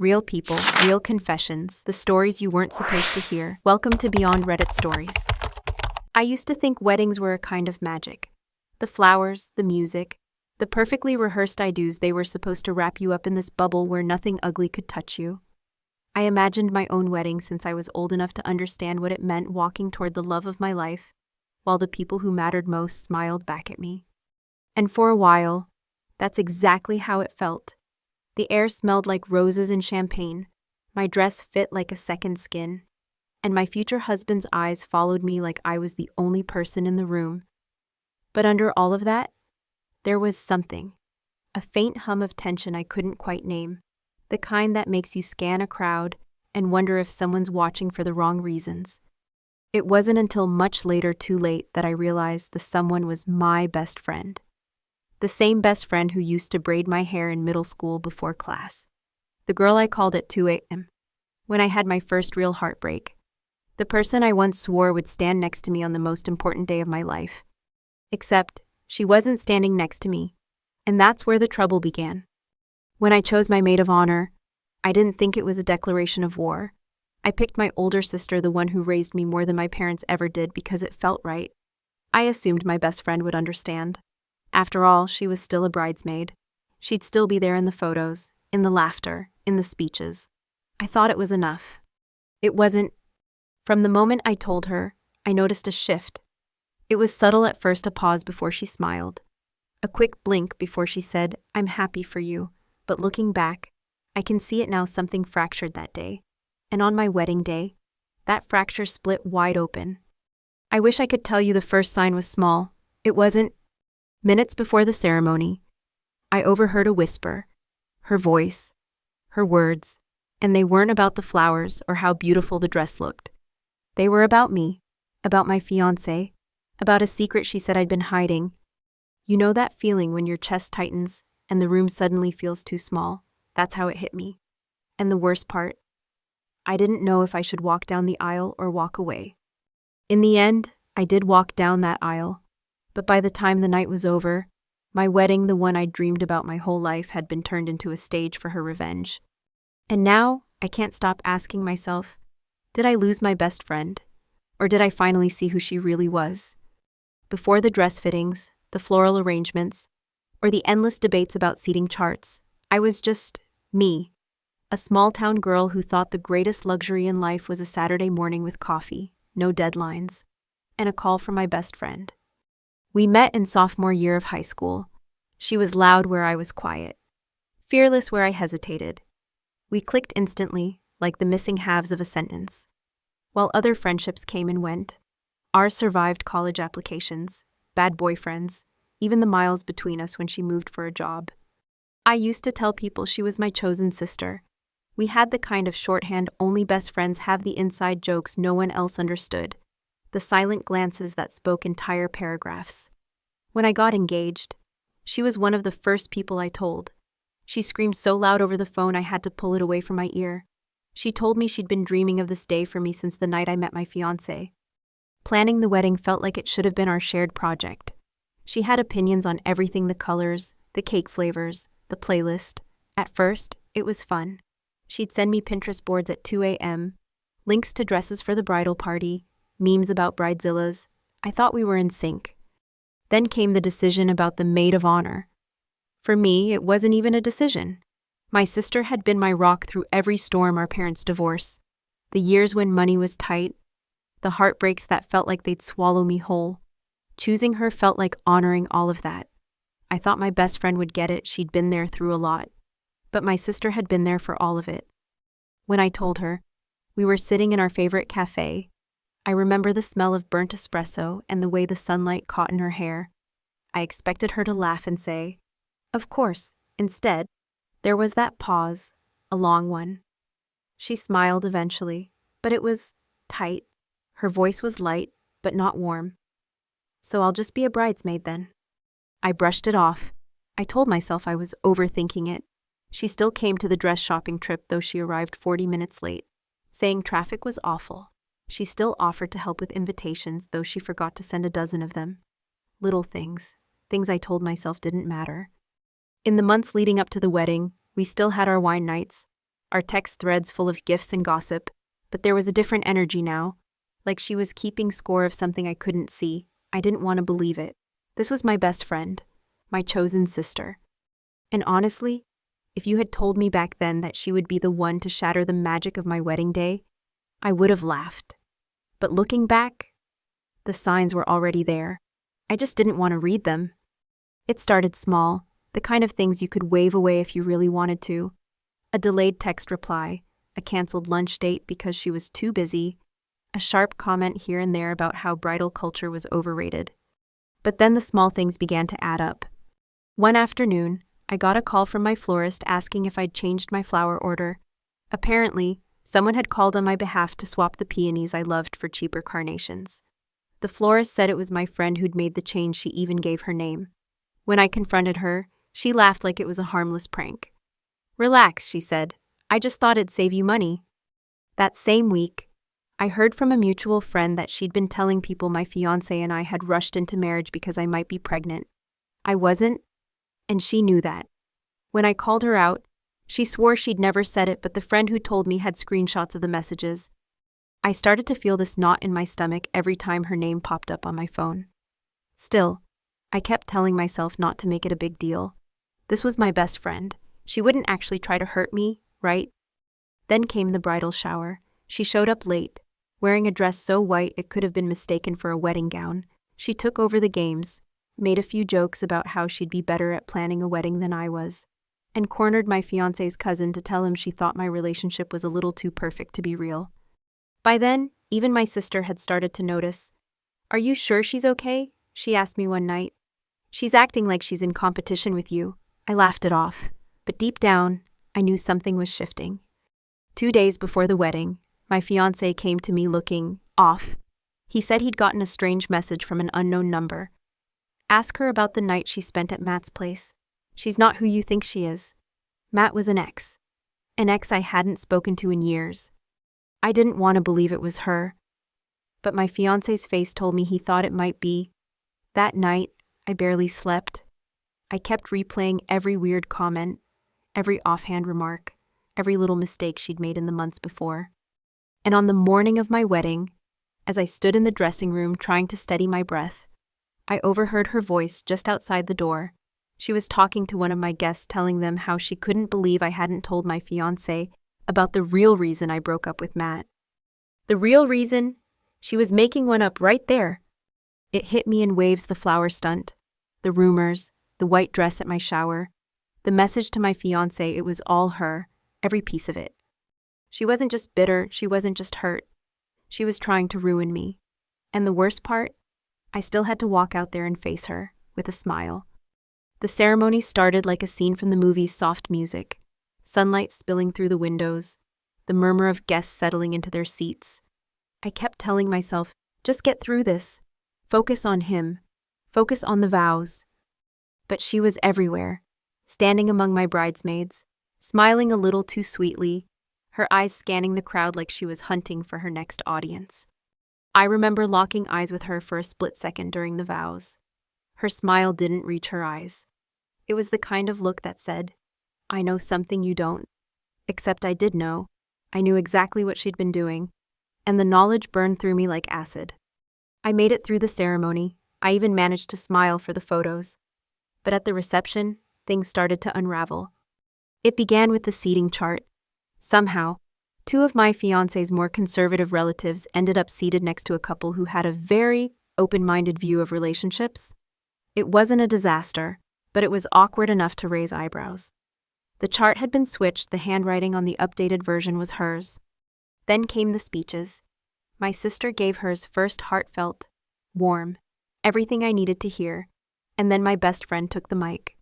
Real people, real confessions, the stories you weren't supposed to hear. Welcome to Beyond Reddit Stories. I used to think weddings were a kind of magic. The flowers, the music, the perfectly rehearsed I-dos, they were supposed to wrap you up in this bubble where nothing ugly could touch you. I imagined my own wedding since I was old enough to understand what it meant walking toward the love of my life, while the people who mattered most smiled back at me. And for a while, that's exactly how it felt. The air smelled like roses and champagne, my dress fit like a second skin, and my future husband's eyes followed me like I was the only person in the room. But under all of that, there was something, a faint hum of tension I couldn't quite name, the kind that makes you scan a crowd and wonder if someone's watching for the wrong reasons. It wasn't until much later, too late, that I realized the someone was my best friend. The same best friend who used to braid my hair in middle school before class. The girl I called at 2 a.m. when I had my first real heartbreak. The person I once swore would stand next to me on the most important day of my life. Except, she wasn't standing next to me, and that's where the trouble began. When I chose my maid of honor, I didn't think it was a declaration of war. I picked my older sister, the one who raised me more than my parents ever did, because it felt right. I assumed my best friend would understand. After all, she was still a bridesmaid. She'd still be there in the photos, in the laughter, in the speeches. I thought it was enough. It wasn't. From the moment I told her, I noticed a shift. It was subtle at first, a pause before she smiled. A quick blink before she said, "I'm happy for you." But looking back, I can see it now. Something fractured that day. And on my wedding day, that fracture split wide open. I wish I could tell you the first sign was small. It wasn't. Minutes before the ceremony, I overheard a whisper, her voice, her words, and they weren't about the flowers or how beautiful the dress looked. They were about me, about my fiancé, about a secret she said I'd been hiding. You know that feeling when your chest tightens and the room suddenly feels too small? That's how it hit me. And the worst part, I didn't know if I should walk down the aisle or walk away. In the end, I did walk down that aisle. But by the time the night was over, my wedding, the one I'd dreamed about my whole life, had been turned into a stage for her revenge. And now, I can't stop asking myself, did I lose my best friend? Or did I finally see who she really was? Before the dress fittings, the floral arrangements, or the endless debates about seating charts, I was just me, a small-town girl who thought the greatest luxury in life was a Saturday morning with coffee, no deadlines, and a call from my best friend. We met in sophomore year of high school. She was loud where I was quiet, fearless where I hesitated. We clicked instantly, like the missing halves of a sentence. While other friendships came and went, ours survived college applications, bad boyfriends, even the miles between us when she moved for a job. I used to tell people she was my chosen sister. We had the kind of shorthand only best friends have, the inside jokes no one else understood. The silent glances that spoke entire paragraphs. When I got engaged, she was one of the first people I told. She screamed so loud over the phone I had to pull it away from my ear. She told me she'd been dreaming of this day for me since the night I met my fiancé. Planning the wedding felt like it should have been our shared project. She had opinions on everything: the colors, the cake flavors, the playlist. At first, it was fun. She'd send me Pinterest boards at 2 a.m., links to dresses for the bridal party, memes about bridezillas. I thought we were in sync. Then came the decision about the maid of honor. For me, it wasn't even a decision. My sister had been my rock through every storm: our parents' divorce, the years when money was tight, the heartbreaks that felt like they'd swallow me whole. Choosing her felt like honoring all of that. I thought my best friend would get it. She'd been there through a lot. But my sister had been there for all of it. When I told her, we were sitting in our favorite cafe. I remember the smell of burnt espresso and the way the sunlight caught in her hair. I expected her to laugh and say, "Of course." Instead, there was that pause, a long one. She smiled eventually, but it was tight. Her voice was light, but not warm. "So I'll just be a bridesmaid then." I brushed it off. I told myself I was overthinking it. She still came to the dress shopping trip, though she arrived 40 minutes late, saying traffic was awful. She still offered to help with invitations, though she forgot to send a dozen of them. Little things I told myself didn't matter. In the months leading up to the wedding, we still had our wine nights. our text threads full of gifs and gossip, but there was a different energy now, like she was keeping score of something I couldn't see. I didn't want to believe it. This was my best friend, my chosen sister. And honestly, if you had told me back then that she would be the one to shatter the magic of my wedding day, I would have laughed. But looking back, the signs were already there. I just didn't want to read them. It started small, the kind of things you could wave away if you really wanted to. A delayed text reply, a canceled lunch date because she was too busy, a sharp comment here and there about how bridal culture was overrated. But then the small things began to add up. One afternoon, I got a call from my florist asking if I'd changed my flower order. Apparently, someone had called on my behalf to swap the peonies I loved for cheaper carnations. The florist said it was my friend who'd made the change. She even gave her name. When I confronted her, she laughed like it was a harmless prank. "Relax," she said. "I just thought it'd save you money." That same week, I heard from a mutual friend that she'd been telling people my fiancé and I had rushed into marriage because I might be pregnant. I wasn't, and she knew that. When I called her out, she swore she'd never said it, but the friend who told me had screenshots of the messages. I started to feel this knot in my stomach every time her name popped up on my phone. Still, I kept telling myself not to make it a big deal. This was my best friend. She wouldn't actually try to hurt me, right? Then came the bridal shower. She showed up late, wearing a dress so white it could have been mistaken for a wedding gown. She took over the games, made a few jokes about how she'd be better at planning a wedding than I was, and cornered my fiancé's cousin to tell him she thought my relationship was a little too perfect to be real. By then, even my sister had started to notice. "Are you sure she's okay?" she asked me one night. "She's acting like she's in competition with you." I laughed it off, but deep down, I knew something was shifting. 2 days before the wedding, my fiancé came to me looking off. He said he'd gotten a strange message from an unknown number. "Ask her about the night she spent at Matt's place. She's not who you think she is." Matt was an ex I hadn't spoken to in years. I didn't want to believe it was her, but my fiancé's face told me he thought it might be. That night, I barely slept. I kept replaying every weird comment, every offhand remark, every little mistake she'd made in the months before. And on the morning of my wedding, as I stood in the dressing room trying to steady my breath, I overheard her voice just outside the door. She was talking to one of my guests, telling them how she couldn't believe I hadn't told my fiancé about the real reason I broke up with Matt. The real reason? She was making one up right there. It hit me in waves: the flower stunt, the rumors, the white dress at my shower, the message to my fiancé. It was all her, every piece of it. She wasn't just bitter, she wasn't just hurt. She was trying to ruin me. And the worst part? I still had to walk out there and face her, with a smile. The ceremony started like a scene from the movie's soft music. Sunlight spilling through the windows, the murmur of guests settling into their seats. I kept telling myself, just get through this. Focus on him. Focus on the vows. But she was everywhere, standing among my bridesmaids, smiling a little too sweetly, her eyes scanning the crowd like she was hunting for her next audience. I remember locking eyes with her for a split second during the vows. Her smile didn't reach her eyes. It was the kind of look that said, "I know something you don't." Except I did know. I knew exactly what she'd been doing, and the knowledge burned through me like acid. I made it through the ceremony. I even managed to smile for the photos. But at the reception, things started to unravel. It began with the seating chart. Somehow, 2 of my fiancé's more conservative relatives ended up seated next to a couple who had a very open-minded view of relationships. It wasn't a disaster, but it was awkward enough to raise eyebrows. The chart had been switched. The handwriting on the updated version was hers. Then came the speeches. My sister gave hers first, heartfelt, warm, everything I needed to hear, and then my best friend took the mic.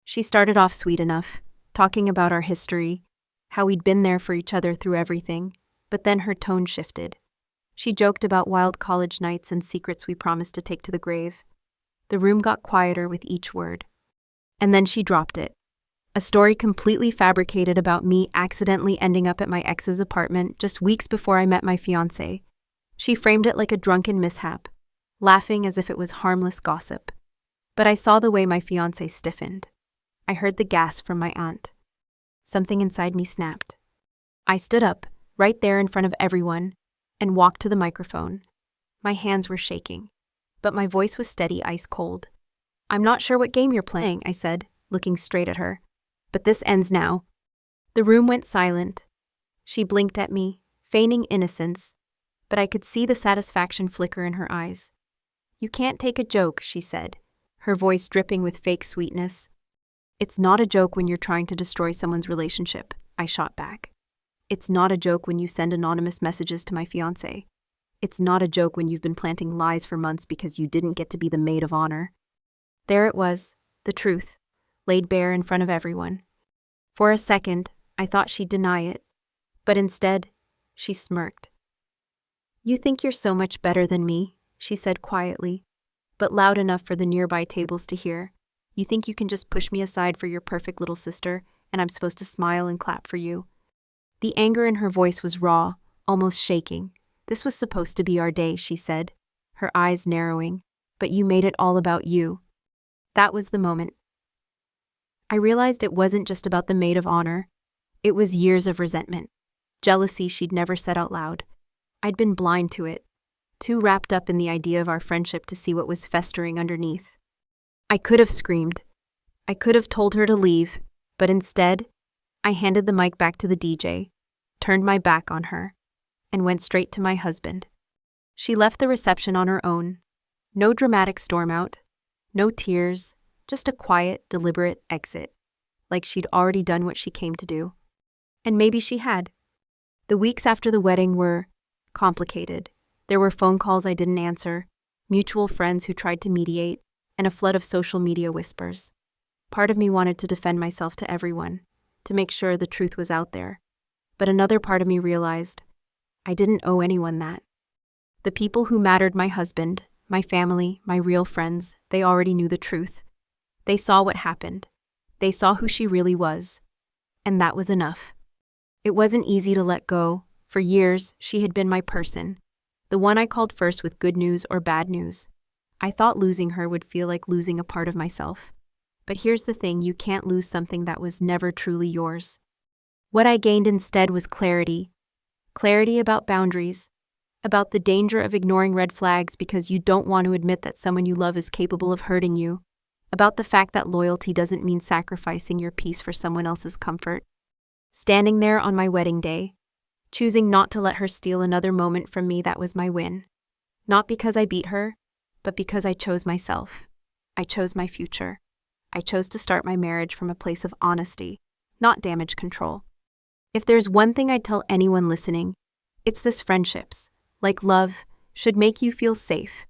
She started off sweet enough, talking about our history, how we'd been there for each other through everything, but then her tone shifted. She joked about wild college nights and secrets we promised to take to the grave. The room got quieter with each word. And then she dropped it. A story completely fabricated about me accidentally ending up at my ex's apartment just weeks before I met my fiancé. She framed it like a drunken mishap, laughing as if it was harmless gossip. But I saw the way my fiancé stiffened. I heard the gasp from my aunt. Something inside me snapped. I stood up, right there in front of everyone, and walked to the microphone. My hands were shaking, but my voice was steady, ice cold. "I'm not sure what game you're playing," I said, looking straight at her. "But this ends now." The room went silent. She blinked at me, feigning innocence, but I could see the satisfaction flicker in her eyes. "You can't take a joke," she said, her voice dripping with fake sweetness. "It's not a joke when you're trying to destroy someone's relationship," I shot back. "It's not a joke when you send anonymous messages to my fiancé. It's not a joke when you've been planting lies for months because you didn't get to be the maid of honor." There it was, the truth, laid bare in front of everyone. For a second, I thought she'd deny it, but instead, she smirked. "You think you're so much better than me," she said quietly, but loud enough for the nearby tables to hear. "You think you can just push me aside for your perfect little sister, and I'm supposed to smile and clap for you?" The anger in her voice was raw, almost shaking. "This was supposed to be our day," she said, her eyes narrowing, "but you made it all about you." That was the moment. I realized it wasn't just about the maid of honor. It was years of resentment, jealousy she'd never said out loud. I'd been blind to it, too wrapped up in the idea of our friendship to see what was festering underneath. I could have screamed. I could have told her to leave, but instead, I handed the mic back to the DJ, turned my back on her, and went straight to my husband. She left the reception on her own. No dramatic storm out, no tears, just a quiet, deliberate exit, like she'd already done what she came to do. And maybe she had. The weeks after the wedding were complicated. There were phone calls I didn't answer, mutual friends who tried to mediate, and a flood of social media whispers. Part of me wanted to defend myself to everyone, to make sure the truth was out there. But another part of me realized I didn't owe anyone that. The people who mattered, my husband, my family, my real friends, they already knew the truth. They saw what happened. They saw who she really was. And that was enough. It wasn't easy to let go. For years, she had been my person, the one I called first with good news or bad news. I thought losing her would feel like losing a part of myself. But here's the thing, you can't lose something that was never truly yours. What I gained instead was clarity. Clarity about boundaries, about the danger of ignoring red flags because you don't want to admit that someone you love is capable of hurting you, about the fact that loyalty doesn't mean sacrificing your peace for someone else's comfort. Standing there on my wedding day, choosing not to let her steal another moment from me, that was my win. Not because I beat her, but because I chose myself. I chose my future. I chose to start my marriage from a place of honesty, not damage control. If there's one thing I'd tell anyone listening, it's this: friendships, like love, should make you feel safe.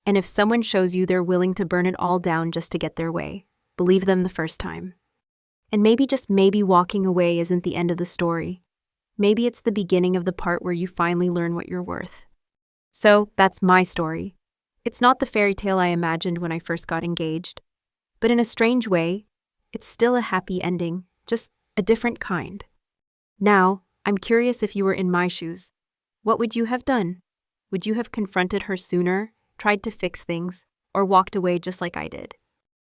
And if someone shows you they're willing to burn it all down just to get their way, believe them the first time. And maybe, just maybe, walking away isn't the end of the story. Maybe it's the beginning of the part where you finally learn what you're worth. So, that's my story. It's not the fairy tale I imagined when I first got engaged. But in a strange way, it's still a happy ending, just a different kind. Now, I'm curious, if you were in my shoes, what would you have done? Would you have confronted her sooner, tried to fix things, or walked away just like I did?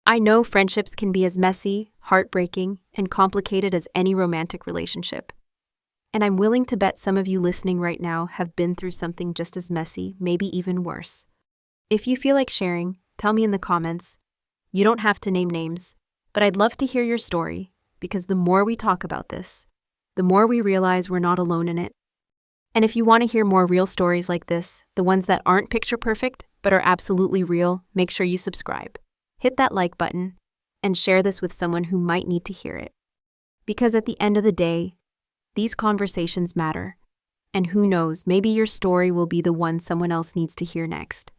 I know friendships can be as messy, heartbreaking, and complicated as any romantic relationship. And I'm willing to bet some of you listening right now have been through something just as messy, maybe even worse. If you feel like sharing, tell me in the comments. You don't have to name names, but I'd love to hear your story, because the more we talk about this, the more we realize we're not alone in it. And if you want to hear more real stories like this, the ones that aren't picture perfect, but are absolutely real, make sure you subscribe. Hit that like button, and share this with someone who might need to hear it. Because at the end of the day, these conversations matter. And who knows, maybe your story will be the one someone else needs to hear next.